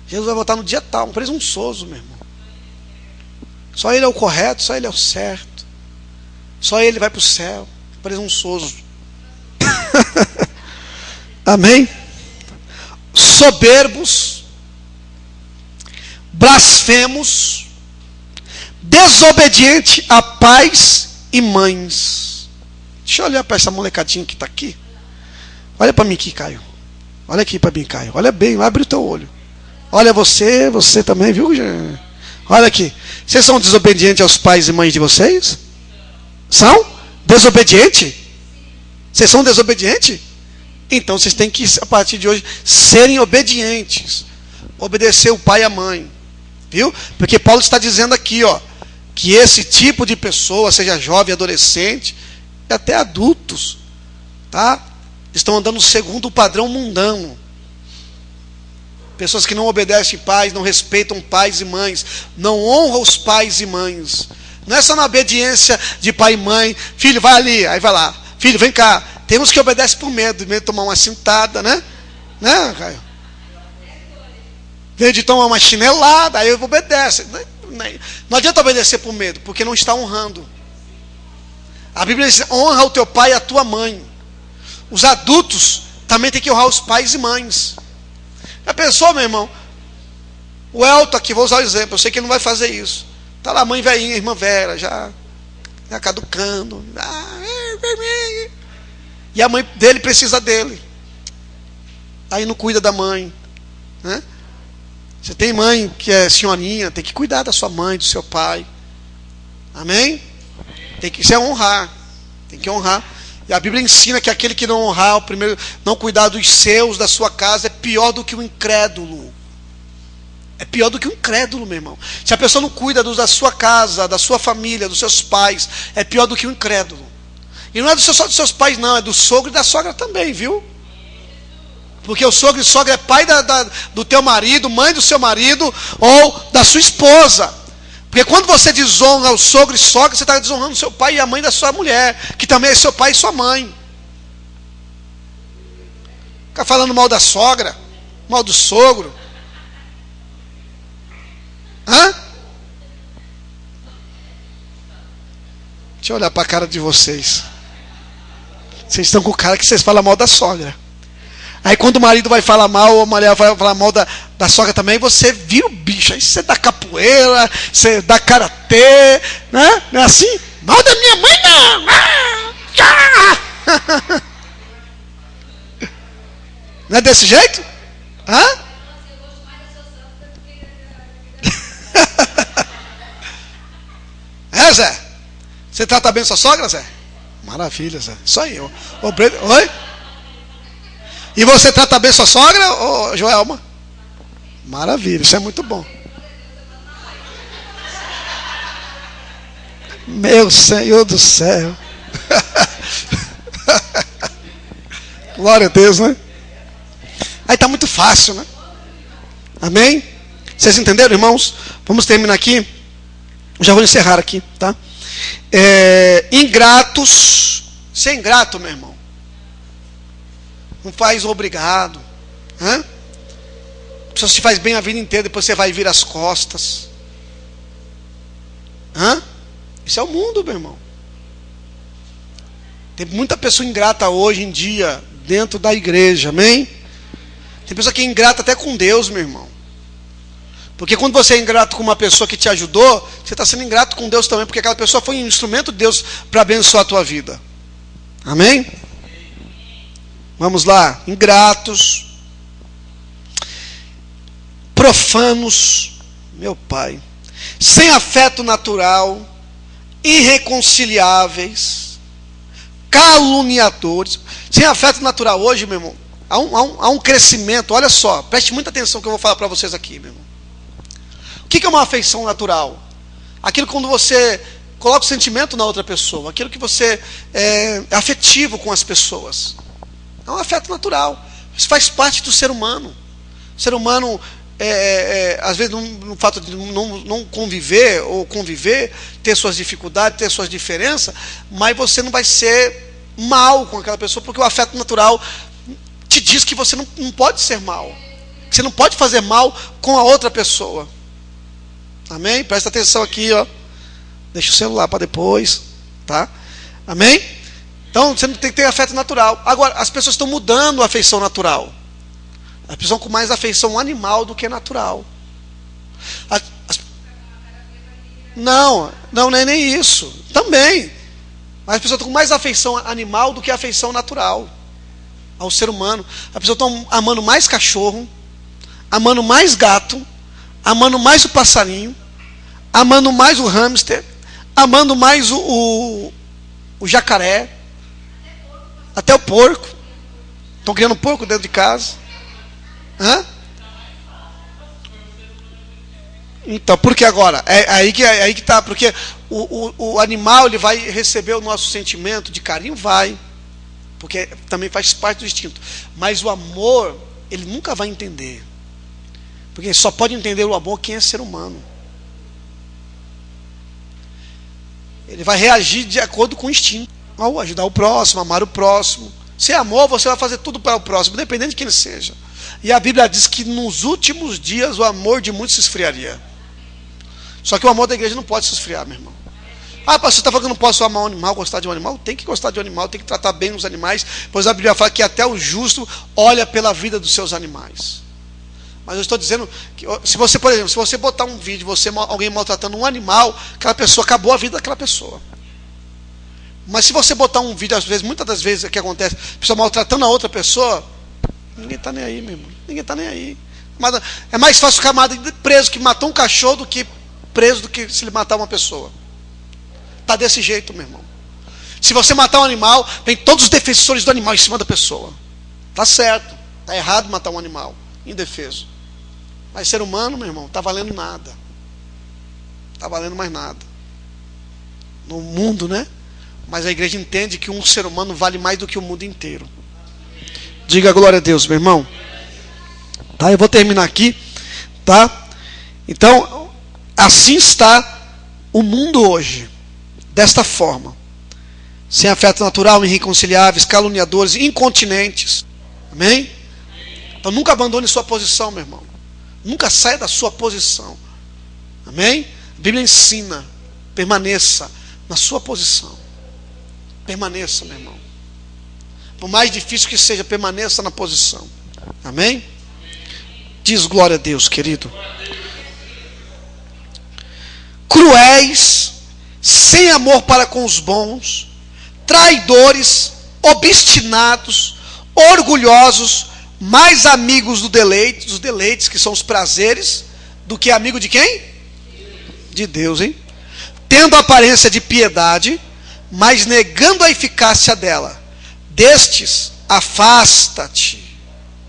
Jesus vai voltar no dia tal, um presunçoso, meu irmão. Só ele é o correto, só ele é o certo. Só ele vai para o céu, presunçoso. Amém? Soberbos, blasfemos, desobediente a pais e mães. Deixa eu olhar para essa molecadinha que está aqui. Olha para mim aqui, Caio. Olha aqui para mim, Caio. Olha bem, abre o teu olho. Olha você também, viu? Olha aqui. Vocês são desobedientes aos pais e mães de vocês? São? Desobediente? Vocês são desobedientes? Então vocês têm que, a partir de hoje, serem obedientes. Obedecer o pai e a mãe. Viu? Porque Paulo está dizendo aqui, ó, que esse tipo de pessoa, seja jovem, adolescente, e até adultos, tá? Estão andando segundo o padrão mundano. Pessoas que não obedecem pais, não respeitam pais e mães, não honram os pais e mães. Não é só na obediência de pai e mãe. Filho, vai ali, aí vai lá. Filho, vem cá. Temos que obedecer por medo de tomar uma cintada, né? Né, Caio? Vem de tomar uma chinelada, aí eu obedece. Não adianta obedecer por medo, porque não está honrando. A Bíblia diz: honra o teu pai e a tua mãe. Os adultos também têm que honrar os pais e mães. Já pensou, meu irmão? O Elton aqui, vou usar o exemplo, eu sei que ele não vai fazer isso. Está lá a mãe velhinha, a irmã Vera, já caducando. E a mãe dele precisa dele. Aí não cuida da mãe, né? Você tem mãe que é senhorinha, tem que cuidar da sua mãe, do seu pai. Amém? Tem que honrar. Tem que honrar. E a Bíblia ensina que aquele que não honrar, o primeiro, não cuidar dos seus, da sua casa, é pior do que o incrédulo. É pior do que o incrédulo, meu irmão. Se a pessoa não cuida da sua casa, da sua família, dos seus pais, é pior do que o incrédulo. E não é só dos seus pais, não, é do sogro e da sogra também, viu? Porque o sogro e sogra é pai do teu marido, mãe do seu marido ou da sua esposa. Porque quando você desonra o sogro e sogra, você está desonrando seu pai e a mãe da sua mulher, que também é seu pai e sua mãe. Fica falando mal da sogra, mal do sogro. Deixa eu olhar para a cara de vocês. Vocês estão com o cara que vocês falam mal da sogra. Aí quando o marido vai falar mal, ou a mulher vai falar mal da sogra também, você vira o bicho. Aí você dá capoeira, você dá karatê, né? Não é assim? Mal da minha mãe não! Não é desse jeito? É, Zé? Você trata bem sua sogra, Zé? Maravilha, Zé. Isso aí. Oi? E você trata bem sua sogra, ô Joelma? Maravilha, isso é muito bom. Meu Senhor do céu. Glória a Deus, né? Aí tá muito fácil, né? Amém? Vocês entenderam, irmãos? Vamos terminar aqui. Já vou encerrar aqui, tá? Ingratos. Ser ingrato, meu irmão, não faz obrigado. A pessoa se faz bem a vida inteira, depois você vai vir as costas. Isso é o mundo, meu irmão. Tem muita pessoa ingrata hoje em dia dentro da igreja, amém? Tem pessoa que é ingrata até com Deus, meu irmão. Porque quando você é ingrato com uma pessoa que te ajudou, você está sendo ingrato com Deus também, porque aquela pessoa foi um instrumento de Deus para abençoar a tua vida. Amém? Vamos lá. Ingratos, profanos, meu pai, sem afeto natural, irreconciliáveis, caluniadores. Sem afeto natural hoje, meu irmão, há um crescimento. Olha só, preste muita atenção que eu vou falar para vocês aqui, meu irmão. O que é uma afeição natural? Aquilo quando você coloca o sentimento na outra pessoa, aquilo que você é afetivo com as pessoas. É um afeto natural. Isso faz parte do ser humano. O ser humano, às vezes, no fato de não conviver ou conviver, ter suas dificuldades, ter suas diferenças, mas você não vai ser mal com aquela pessoa, porque o afeto natural te diz que você não pode ser mal, que você não pode fazer mal com a outra pessoa. Amém? Presta atenção aqui, ó. Deixa o celular para depois, tá? Amém? Então você não tem que ter afeto natural. Agora, as pessoas estão mudando a afeição natural. As pessoas estão com mais afeição animal do que natural. Não é nem isso. Também. Mas as pessoas estão com mais afeição animal do que afeição natural ao ser humano. As pessoas estão amando mais cachorro, amando mais gato, amando mais o passarinho, amando mais o hamster, amando mais o jacaré, até o porco. Estão criando porco dentro de casa. Hã? Então, por que agora? É aí que tá, porque o animal, ele vai receber o nosso sentimento de carinho, vai, porque também faz parte do instinto. Mas o amor, ele nunca vai entender, porque só pode entender o amor quem é ser humano. Ele vai reagir de acordo com o instinto, ao ajudar o próximo, amar o próximo. Se é amor, você vai fazer tudo para o próximo, independente de quem ele seja. E a Bíblia diz que nos últimos dias o amor de muitos se esfriaria. Só que o amor da igreja não pode se esfriar, meu irmão. Ah, pastor, você está falando que eu não posso amar um animal, gostar de um animal? Tem que gostar de um animal, tem que tratar bem os animais, pois a Bíblia fala que até o justo olha pela vida dos seus animais. Mas eu estou dizendo que, se você, por exemplo, se você botar um vídeo, alguém maltratando um animal, aquela pessoa, acabou a vida daquela pessoa. Mas se você botar um vídeo, às vezes, muitas das vezes o que acontece, a pessoa maltratando a outra pessoa, ninguém está nem aí, meu irmão. Ninguém está nem aí. É mais fácil ficar preso que matou um cachorro do que preso do que se ele matar uma pessoa. Está desse jeito, meu irmão. Se você matar um animal, vem todos os defensores do animal em cima da pessoa. Está certo. Está errado matar um animal indefeso. Mas ser humano, meu irmão, está valendo nada. Está valendo mais nada. No mundo, né? Mas a igreja entende que um ser humano vale mais do que o mundo inteiro. Diga glória a Deus, meu irmão. Tá, eu vou terminar aqui, tá? Então, assim está o mundo hoje, desta forma. Sem afeto natural, irreconciliáveis, caluniadores, incontinentes. Amém? Então nunca abandone sua posição, meu irmão. Nunca saia da sua posição. Amém? A Bíblia ensina, permaneça na sua posição. Permaneça, meu irmão. Por mais difícil que seja, permaneça na posição. Amém? Diz glória a Deus, querido. Cruéis, sem amor para com os bons, traidores, obstinados, orgulhosos, mais amigos dos deleites, que são os prazeres, do que amigo de quem? De Deus, hein? Tendo aparência de piedade, mas negando a eficácia dela. Destes, afasta-te.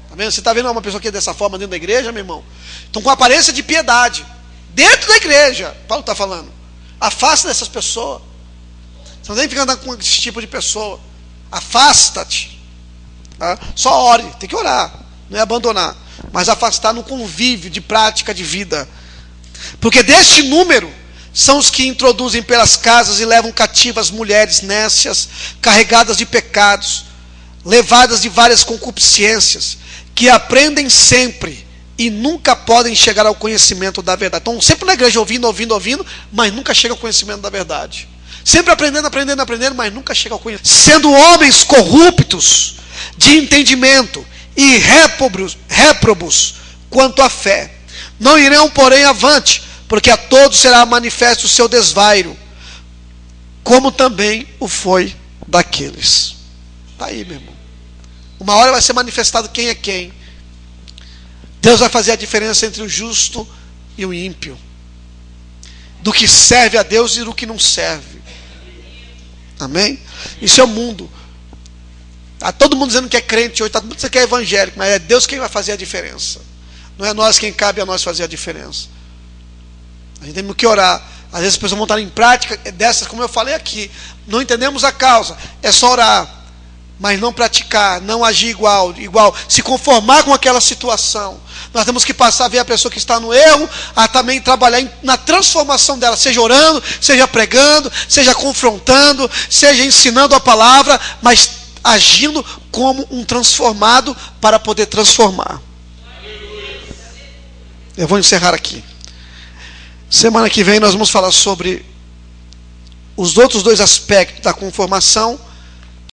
Tá vendo? Você está vendo uma pessoa que é dessa forma dentro da igreja, meu irmão? Então, com aparência de piedade, dentro da igreja, Paulo está falando. Afasta dessas pessoas. Você não tem que ficar andando com esse tipo de pessoa. Afasta-te. Tá? Só ore, tem que orar, não é abandonar, mas afastar no convívio de prática de vida. Porque deste número são os que introduzem pelas casas e levam cativas mulheres nécias, carregadas de pecados, levadas de várias concupiscências, que aprendem sempre e nunca podem chegar ao conhecimento da verdade. Estão sempre na igreja ouvindo, mas nunca chegam ao conhecimento da verdade. Sempre aprendendo, mas nunca chegam ao conhecimento. Sendo homens corruptos de entendimento e réprobos quanto à fé. Não irão, porém, avante, porque a todos será manifesto o seu desvairo, como também o foi daqueles. Está aí, meu irmão. Uma hora vai ser manifestado quem é quem. Deus vai fazer a diferença entre o justo e o ímpio, do que serve a Deus e do que não serve. Amém? Isso é o mundo. Está todo mundo dizendo que é crente hoje, está todo mundo dizendo que é evangélico, mas é Deus quem vai fazer a diferença. Não é nós quem cabe a nós fazer a diferença. A gente tem que orar. Às vezes as pessoas vão estar em prática dessas, como eu falei aqui. Não entendemos a causa. É só orar. mas não praticar, não agir igual, se conformar com aquela situação. Nós temos que passar a ver a pessoa que está no erro, a também trabalhar na transformação dela, seja orando, seja pregando, seja confrontando, seja ensinando a palavra, mas agindo como um transformado para poder transformar. Eu vou encerrar aqui. Semana que vem nós vamos falar sobre os outros dois aspectos da conformação